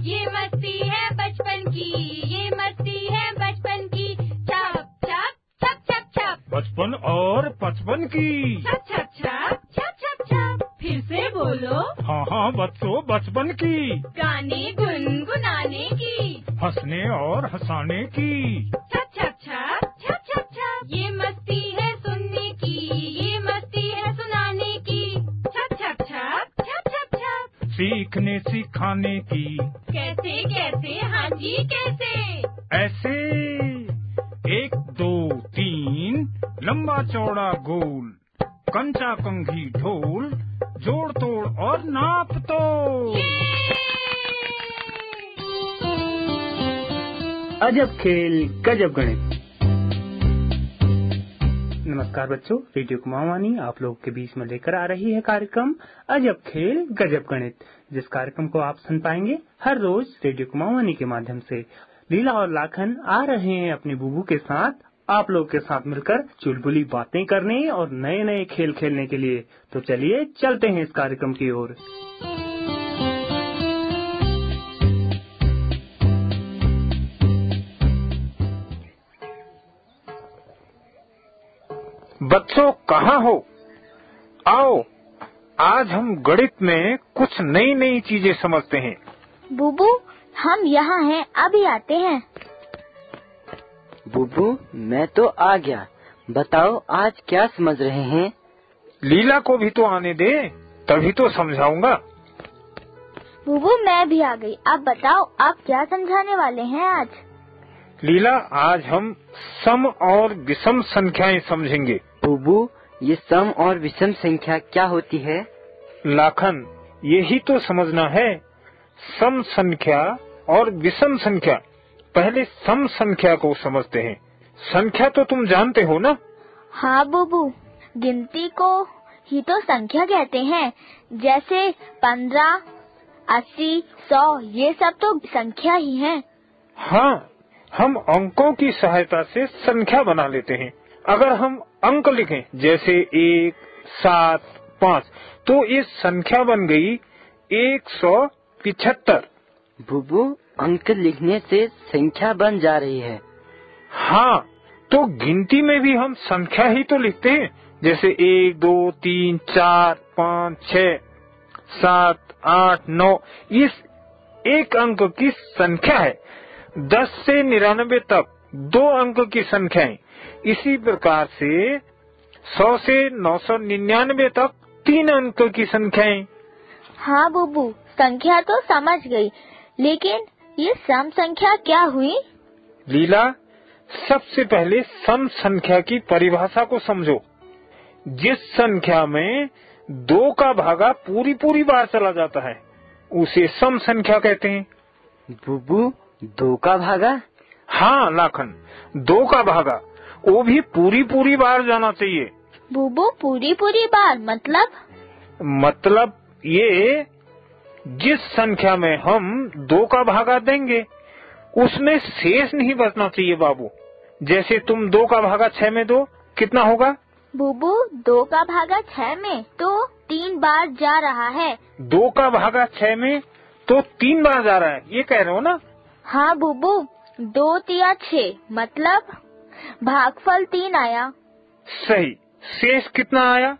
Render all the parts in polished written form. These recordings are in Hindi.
ये मस्ती है बचपन की, ये मस्ती है बचपन की। छप छप छप छप छप, बचपन और पचपन की। छप छप छप छप छप छप। फिर से बोलो। हाँ हाँ बच्चों, बचपन की। गाने गुनगुनाने की, हंसने और हंसाने की। छप छप छप छप छप छप। ये मस्ती है सुनने की, ये मस्ती है सुनाने की। छप छप छप छप छप छप। सीखने सिखाने की। कैसे कैसे, हाँ जी कैसे। ऐसे 1 2 3 लंबा चौड़ा गोल, कंचा कंघी ढोल, जोड़ तोड़ और नाप तोड़। अजब खेल गजब गणित। नमस्कार बच्चों, रेडियो कुमाऊनी आप लोगों के बीच में लेकर आ रही है कार्यक्रम अजब खेल गजब गणित, जिस कार्यक्रम को आप सुन पाएंगे हर रोज रेडियो कुमाऊनी के माध्यम से। लीला और लाखन आ रहे हैं अपने बुबू के साथ आप लोगों के साथ मिलकर चुलबुली बातें करने और नए नए खेल खेलने के लिए। तो चलिए चलते हैं इस कार्यक्रम की ओर। बच्चों कहाँ हो? आओ, आज हम गणित में कुछ नई नई चीजें समझते हैं। बुबू, हम यहाँ हैं, अभी आते हैं। बुबू, मैं तो आ गया। बताओ आज क्या समझ रहे हैं? लीला को भी तो आने दे, तभी तो समझाऊंगा। बुबू, मैं भी आ गई। अब बताओ आप क्या समझाने वाले हैं आज? लीला, आज हम सम और विषम संख्याएं समझेंगे। बुबू, ये सम और विषम संख्या क्या होती है? लाखन, यही तो समझना है। सम संख्या और विषम संख्या। पहले सम संख्या को समझते हैं। संख्या तो तुम जानते हो ना? हाँ बुबू, गिनती को ही तो संख्या कहते हैं। जैसे 15, 80, 100 ये सब तो संख्या ही हैं। हाँ, हम अंकों की सहायता से संख्या बना लेते हैं। अगर हम अंक लिखें जैसे 1, 7, 5 तो ये संख्या बन गई 175। बुबू, अंक लिखने से संख्या बन जा रही है। हाँ, तो गिनती में भी हम संख्या ही तो लिखते हैं। जैसे 1, 2, 3, 4, 5, 6, 7, 8, 9 इस एक अंक की संख्या है। 10 से 99 तक 2 अंक की संख्याएं। इसी प्रकार से 100 से 999 तक 3 अंक की संख्याएं। हाँ बुबू, संख्या तो समझ गई, लेकिन ये सम संख्या क्या हुई? लीला, सबसे पहले सम संख्या की परिभाषा को समझो। जिस संख्या में 2 का भागा पूरी बार चला जाता है उसे सम संख्या कहते हैं। बुबू, 2 का भागा? हाँ लाखन, 2 का भागा, वो भी पूरी बार जाना चाहिए। बुबू, पूरी बार मतलब ये जिस संख्या में हम 2 का भागा देंगे उसमें शेष नहीं बचना चाहिए बाबू। जैसे तुम 2 का भागा 6 में दो, कितना होगा? बुबू, 2 का भागा 6 में तो 3 बार जा रहा है। 2 का भागा 6 में तो 3 बार जा रहा है, ये कह रहे हो ना? हाँ बुबू, 2 तिया 6 मतलब भागफल 3 आया। सही। शेष कितना आया?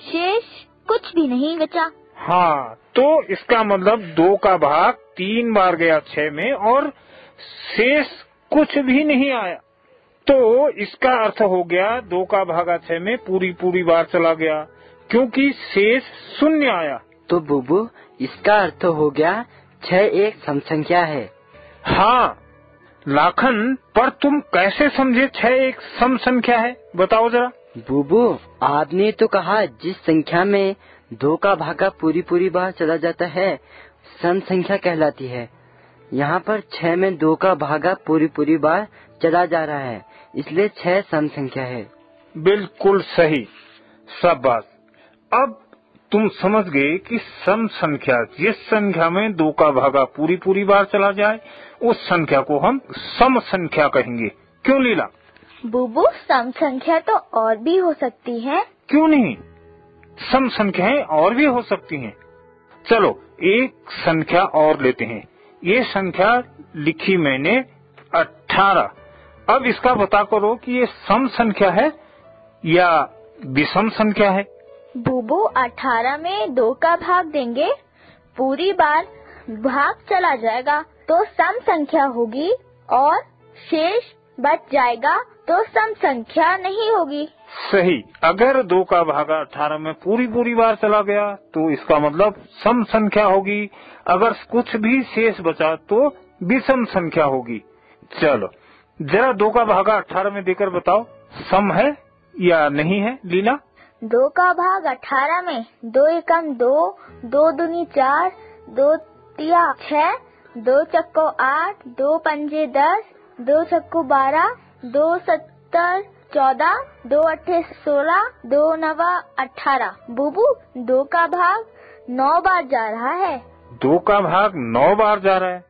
शेष कुछ भी नहीं बचा। हाँ, तो इसका मतलब 2 का भाग 3 बार गया 6 में और शेष कुछ भी नहीं आया। तो इसका अर्थ हो गया 2 का भागा 6 में पूरी बार चला गया, क्योंकि शेष 0 आया। तो बुबू, इसका अर्थ हो गया 6 एक सम संख्या है। हाँ लाखन, पर तुम कैसे समझे 6 एक सम संख्या है, बताओ जरा। बुबू, आपने तो कहा जिस संख्या में 2 का भागा पूरी बार चला जाता है सम संख्या कहलाती है। यहाँ पर 6 में 2 का भागा पूरी बार चला जा रहा है, इसलिए 6 सम संख्या है। बिल्कुल सही, शाबाश। अब तुम समझ गए कि सम संख्या जिस संख्या में 2 का भागा पूरी बार चला जाए उस संख्या को हम सम संख्या कहेंगे। क्यों लीला? बुबू, सम संख्या तो और भी हो सकती है। क्यों नहीं, सम संख्याएं और भी हो सकती हैं। चलो एक संख्या और लेते हैं। ये संख्या लिखी मैंने 18। अब इसका बता करो कि ये सम संख्या है या विषम संख्या है। बूबू 18 में 2 का भाग देंगे, पूरी बार भाग चला जाएगा तो सम संख्या होगी और शेष बच जाएगा तो सम संख्या नहीं होगी। सही। अगर 2 का भागा 18 में पूरी बार चला गया तो इसका मतलब सम संख्या होगी। अगर कुछ भी शेष बचा तो विषम संख्या होगी। चलो जरा 2 का भागा 18 में देकर बताओ, सम है या नहीं है लीला। 2 का भाग 18 में 2 एकम 2, 2 दूनी 4, 2 तिया 6, 2 चक्को 8, 2 पंजे 10, 2 छक्को 12, 2 सत्तर 14, 2 अट्ठे 16, 2 नवा 18। बूबू 2 का भाग 9 बार जा रहा है। 2 का भाग 9 बार जा रहा है।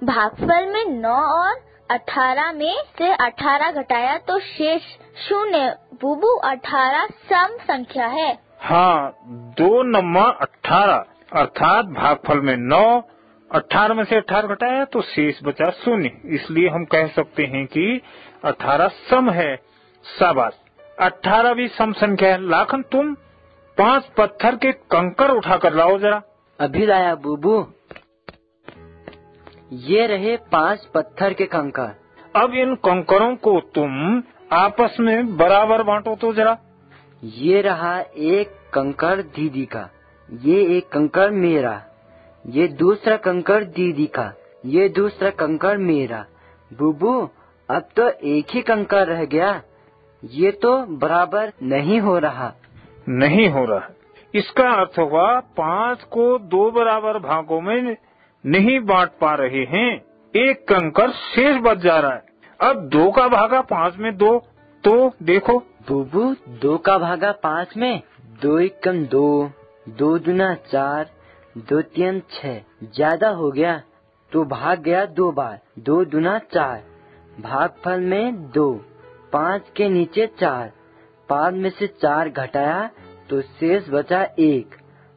भागफल में 9 और 18 में से 18 घटाया तो शेष 0। बूबू 18 सम संख्या है। हाँ, 2 नम्मा 18 अर्थात भागफल में 9, 18 में से 18 घटाया तो शेष बचा 0। इसलिए हम कह सकते हैं कि 18 सम है। शाबाश, 18 भी सम संख्या है। लाखन तुम 5 पत्थर के कंकर उठा कर लाओ जरा। अभी लाया बूबू। ये रहे 5 पत्थर के कंकर। अब इन कंकरों को तुम आपस में बराबर बांटो तो जरा। ये रहा एक कंकर दीदी का, ये एक कंकर मेरा, ये दूसरा कंकर दीदी का, ये दूसरा कंकर मेरा। बूबू अब तो एक ही कंकर रह गया, ये तो बराबर नहीं हो रहा। नहीं हो रहा। इसका अर्थ हुआ 5 को 2 बराबर भागों में नहीं बांट पा रहे हैं, एक कंकर शेष बच जा रहा है। अब 2 का भागा 5 में 2, तो देखो बूबू 2 का भागा 5 में 2 एकम 2, 2 दूना 4, 2 तीन 6, ज्यादा हो गया तो भाग गया 2 बार। 2 दूना 4, भागफल में 2, 5 के नीचे 4, 5 में से 4 घटाया तो शेष बचा 1।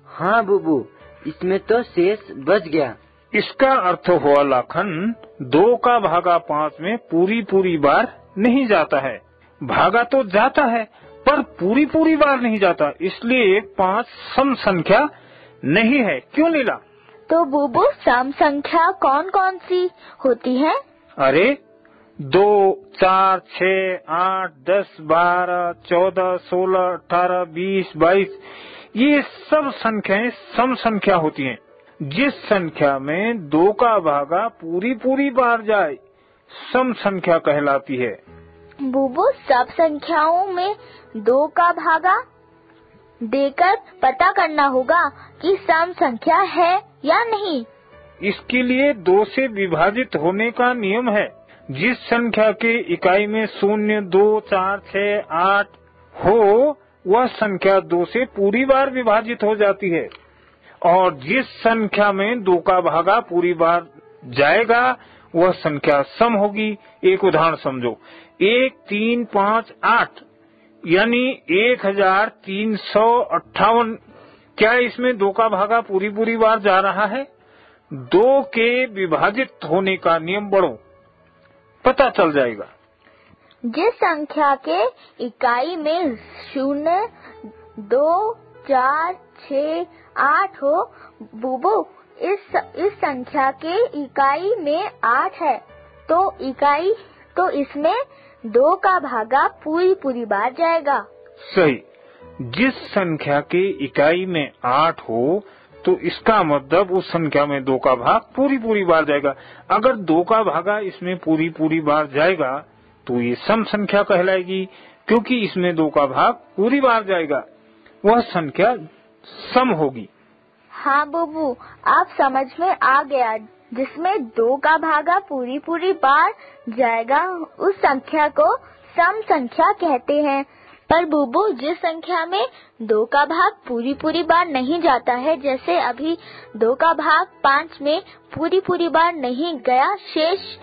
हाँ बूबू, इसमें तो शेष बच गया। इसका अर्थ हुआ लाखन 2 का भागा 5 में पूरी बार नहीं जाता है। भागा तो जाता है पर पूरी बार नहीं जाता, इसलिए 5 सम संख्या नहीं है। क्यों लीला? तो बूबू सम संख्या कौन कौन सी होती है? अरे 2, 4, 6, 8, 10, 12, 14, 16, 18, 20, 22 ये सब संख्याएं सम संख्या होती हैं। जिस संख्या में 2 का भागा पूरी बार जाए सम संख्या कहलाती है। बूबू सब संख्याओं में 2 का भागा देकर पता करना होगा कि सम संख्या है या नहीं। इसके लिए 2 से विभाजित होने का नियम है। जिस संख्या के इकाई में 0, 2, 4, 6, 8 हो वह संख्या 2 से पूरी बार विभाजित हो जाती है, और जिस संख्या में 2 का भागा पूरी बार जाएगा वह संख्या सम होगी। एक उदाहरण समझो, 1, 3, 5, 8 यानी 1358। क्या इसमें 2 का भागा पूरी बार जा रहा है? 2 के विभाजित होने का नियम पढ़ो, पता चल जाएगा। जिस संख्या के इकाई में 0, 2, 4, 6, 8 हो, बूबू इस संख्या के इकाई में 8 है तो इसमें 2 का भागा पूरी बार जाएगा। सही। जिस संख्या के इकाई में 8 हो तो इसका मतलब उस संख्या में 2 का भाग पूरी बार जाएगा। अगर 2 का भागा इसमें पूरी बार जाएगा तो ये सम संख्या कहलाएगी, क्योंकि इसमें 2 का भाग पूरी बार जाएगा, वह संख्या सम होगी। हाँ बूबू, आप समझ में आ गया। जिसमें 2 का भागा पूरी बार जाएगा उस संख्या को सम संख्या कहते हैं। पर बूबू जिस संख्या में 2 का भाग पूरी बार नहीं जाता है, जैसे अभी 2 का भाग 5 में पूरी बार नहीं गया, शेष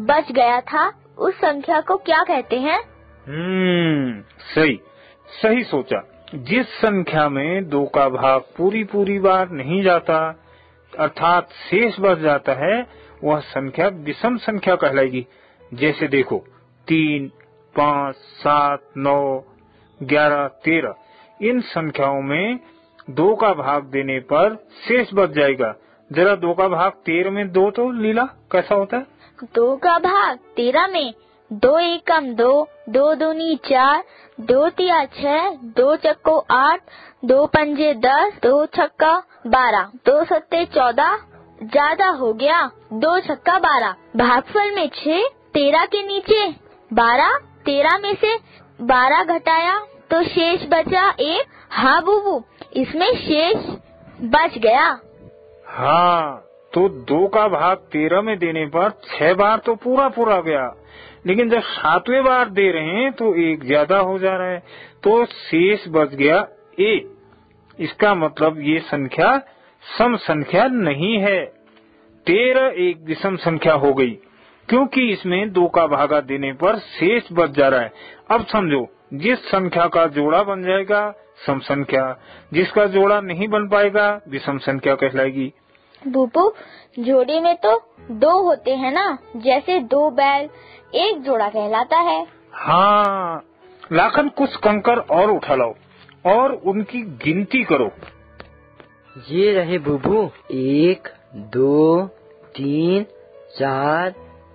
बच गया था, उस संख्या को क्या कहते हैं? सही सोचा। जिस संख्या में 2 का भाग पूरी बार नहीं जाता, अर्थात शेष बच जाता है, वह संख्या विषम संख्या कहलाएगी। जैसे देखो 3, 5, 7, 9, 11, 13 इन संख्याओं में 2 का भाग देने पर शेष बच जाएगा। जरा 2 का भाग 13 में 2 तो लीला कैसा होता है? 2 का भाग 13 में 2 एकम 2, 2 दूनी 4, 2 तिया 6, 2 चक्को 8, 2 पंजे 10, 2 छक्का 12, 2 सत्ते 14, ज्यादा हो गया 2 छक्का 12। भागफल में 6, 13 के नीचे 12, 13 में से 12 घटाया तो शेष बचा 1। हाँ बुबू, इसमें शेष बच गया। हाँ, तो 2 का भाग 13 में देने पर 6 बार तो पूरा गया, लेकिन जब 7वें बार दे रहे हैं तो 1 ज्यादा हो जा रहा है, तो शेष बच गया 1। इसका मतलब ये संख्या सम संख्या नहीं है। 13 एक विषम संख्या हो गई, क्योंकि इसमें 2 का भागा देने पर शेष बच जा रहा है। अब समझो, जिस संख्या का जोड़ा बन जाएगा सम संख्या, जिसका जोड़ा नहीं बन पाएगा विषम संख्या कहलाएगी। बुबू, जोड़े में तो 2 होते हैं ना, जैसे 2 बैल, एक जोड़ा कहलाता है। हाँ, लाखन कुछ कंकर और उठा लाओ और उनकी गिनती करो। ये रहे बुबू, 1, 2, 3, 4,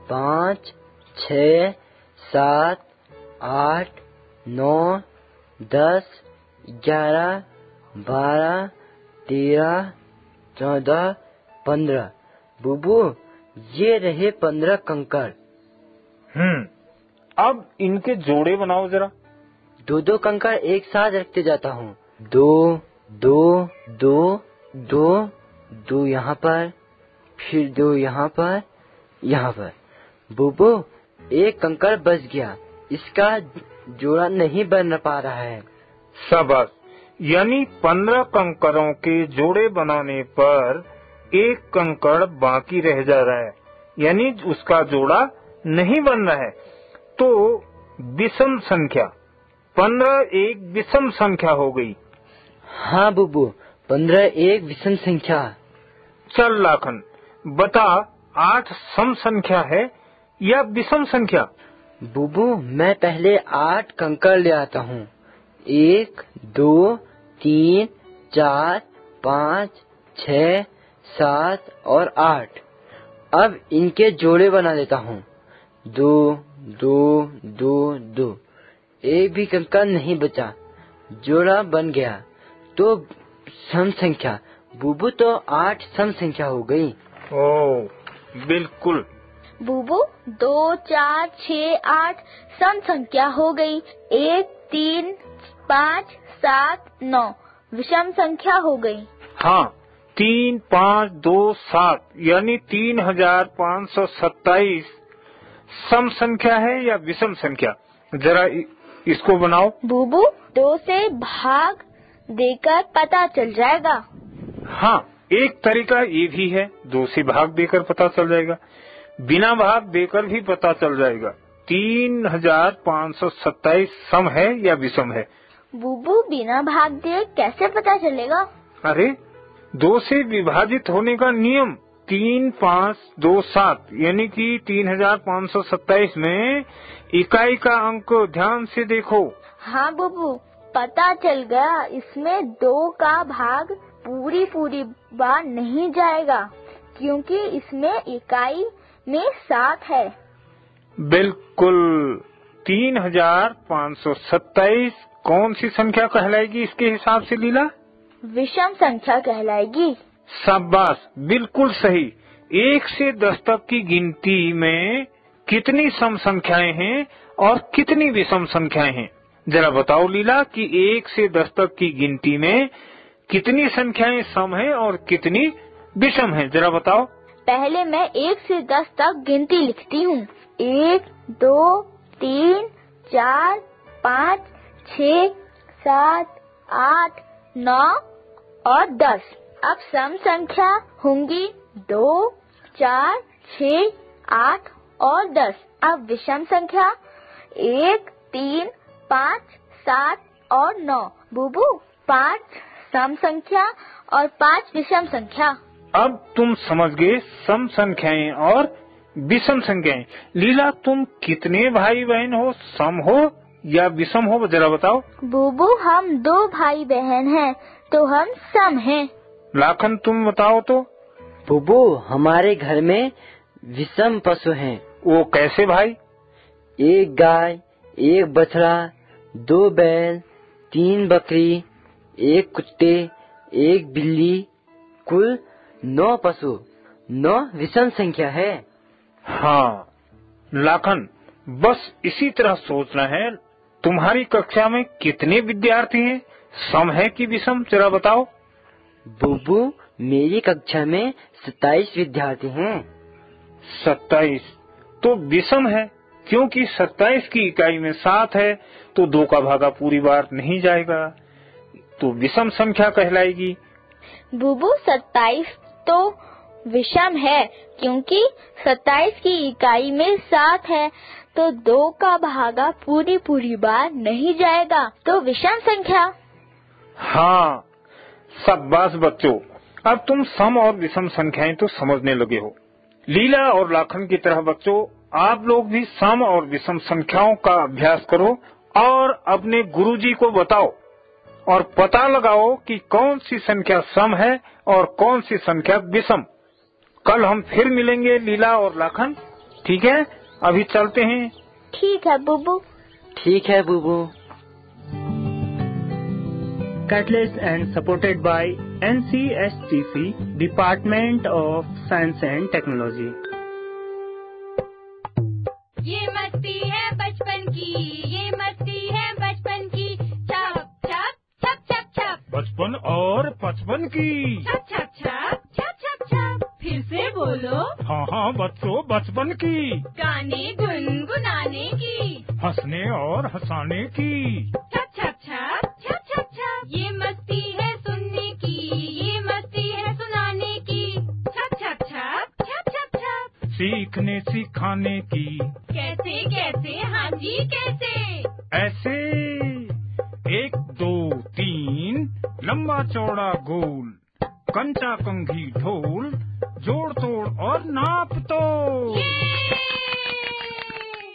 5, 6, 7, 8, 9, 10, 11, 12, 13, 14, 15। बुबू, ये रहे 15 कंकर। अब इनके जोड़े बनाओ जरा। 2 कंकर एक साथ रखते जाता हूँ। 2, 2, 2, 2, 2 यहाँ पर, फिर 2 यहाँ पर, यहाँ पर। बुबू, एक कंकर बच गया, इसका जोड़ा नहीं बन पा रहा है। शाबाश, यानी 15 कंकरों के जोड़े बनाने पर एक कंकड़ बाकी रह जा रहा है, यानी उसका जोड़ा नहीं बन रहा है। तो विषम संख्या 15 एक विषम संख्या हो गई। हाँ बुबू, 15 एक विषम संख्या। चल लाखन, बता 8 सम संख्या है या विषम संख्या? बुबू, मैं पहले 8 कंकर ले आता हूँ। 1, 2, 3, 4, 5, 6, 7 और 8। अब इनके जोड़े बना देता हूँ। 2, 2, 2, 2। एक भी कंकर नहीं बचा, जोड़ा बन गया। तो सम संख्या बुबू, तो 8 सम संख्या हो गई। ओह, बिल्कुल। बुबू, 2, 4, 6, 8 सम संख्या हो गई। 1, 3, 5, 7, 9 विषम संख्या हो गई। हाँ, 3, 5, 2, 7 यानी 3527 सम संख्या है या विषम संख्या? जरा इसको बनाओ। बुबू, 2 से भाग देकर पता चल जाएगा। हाँ, एक तरीका ये भी है, 2 से भाग देकर पता चल जाएगा, बिना भाग देकर भी पता चल जाएगा। 3527 सम है या विषम है? बुबू, बिना भाग दिए कैसे पता चलेगा? अरे, 2 से विभाजित होने का नियम 3, 5, 2, 7 यानी कि 3527 में इकाई का अंक ध्यान से देखो। हाँ बुबू, पता चल गया। इसमें 2 का भाग पूरी बार नहीं जाएगा, क्योंकि इसमें इकाई में 7 है। बिल्कुल। 3527 कौन सी संख्या कहलाएगी इसके हिसाब से लीला? विषम संख्या कहलाएगी। शाबाश, बिल्कुल सही। 1 से 10 तक की गिनती में कितनी सम संख्याएं हैं और कितनी विषम संख्याएं हैं? जरा बताओ लीला कि 1 से 10 तक की गिनती में कितनी संख्याएं सम हैं और कितनी विषम हैं? जरा बताओ। पहले मैं 1 से 10 तक गिनती लिखती हूँ। 1, 2, 3, 4, 5, 6, 7, 8, 9 और 10। अब सम संख्या होंगी 2, 4, 6, 8 और 10। अब विषम संख्या 1, 3, 5, 7 और 9। बुबू, 5 सम संख्या और 5 विषम संख्या। अब तुम समझ गए सम संख्याएं और विषम संख्याएं। लीला, तुम कितने भाई बहन हो, सम हो या विषम हो, जरा बताओ। बुबू, हम 2 भाई बहन हैं, तो हम सम हैं। लाखन, तुम बताओ तो। बुबू, हमारे घर में विषम पशु हैं। वो कैसे भाई? 1 गाय, 1 बछड़ा, 2 बैल, 3 बकरी, 1 कुत्ते, 1 बिल्ली, कुल 9 पशु। 9 विषम संख्या है। हाँ लाखन, बस इसी तरह सोचना है। तुम्हारी कक्षा में कितने विद्यार्थी हैं, सम है कि विषम, जरा बताओ। बुबू, मेरी कक्षा में 27 विद्यार्थी हैं। 27 तो विषम है, क्योंकि 27 की इकाई में 7 है, तो 2 का भागा पूरी बार नहीं जाएगा, तो विषम संख्या कहलाएगी। बुबू, 27 तो विषम है, क्योंकि 27 की इकाई में 7 है, तो 2 का भागा पूरी बार नहीं जाएगा, तो विषम संख्या। हाँ, शाबाश बच्चों, अब तुम सम और विषम संख्याएं तो समझने लगे हो। लीला और लाखन की तरह बच्चों, आप लोग भी सम और विषम संख्याओं का अभ्यास करो और अपने गुरुजी को बताओ और पता लगाओ कि कौन सी संख्या सम है और कौन सी संख्या विषम। कल हम फिर मिलेंगे लीला और लाखन, ठीक है? अभी चलते हैं। ठीक है बुबू। ठीक है बुबू। Catalyst and supported by NCSTC, Department of Science and Technology. ये मस्ती है बचपन की, ये मस्ती है बचपन की। छप छप छप छप छप, बचपन और 55 की। छप छप छप छप छप छप। फिर से बोलो। हाँ हाँ बच्चों, बचपन की। गाने गुनगुनाने की, हंसने और हंसाने की। छप छप छप छप छप छप। ये मस्ती है सुनने की, ये मस्ती है सुनाने की। छप छप छप छप छप छप। सीखने सिखाने की। कैसे कैसे, हाँ जी कैसे। ऐसे 1 2 3 लंबा चौड़ा गोल, कंचा कंघी ढोल, जोड़ तोड़ और नाप तो।